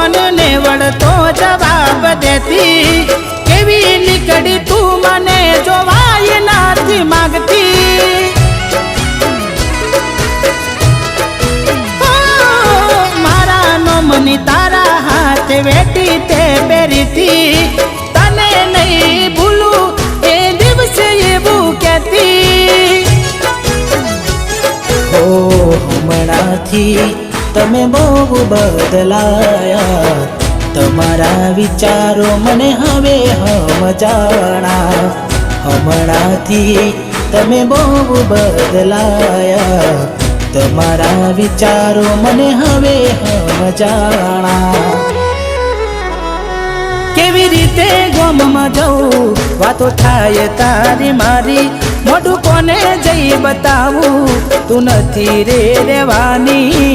મનને વળતો જવાબ દેતી કેવી નીકળી તું મને જોવાય નથી માંગતી મારા નોમની તારા હાથ વેટી તે પહેરીતી તને નહીં ભૂલું એ દિવસે એવું કહેતી ઓ હમણાંથી તમે બહુ બદલાયા તમારા વિચારો મને હવે સમજાણા હમણાંથી તમે બહુ બદલાયા તમારા વિચારો મને હવે સમજાણા કેવી રીતે ગોમમાં જવું વાતો થાય તારી મારી મોઢું કોને જઈ બતાવું તું નથી રે રહેવાની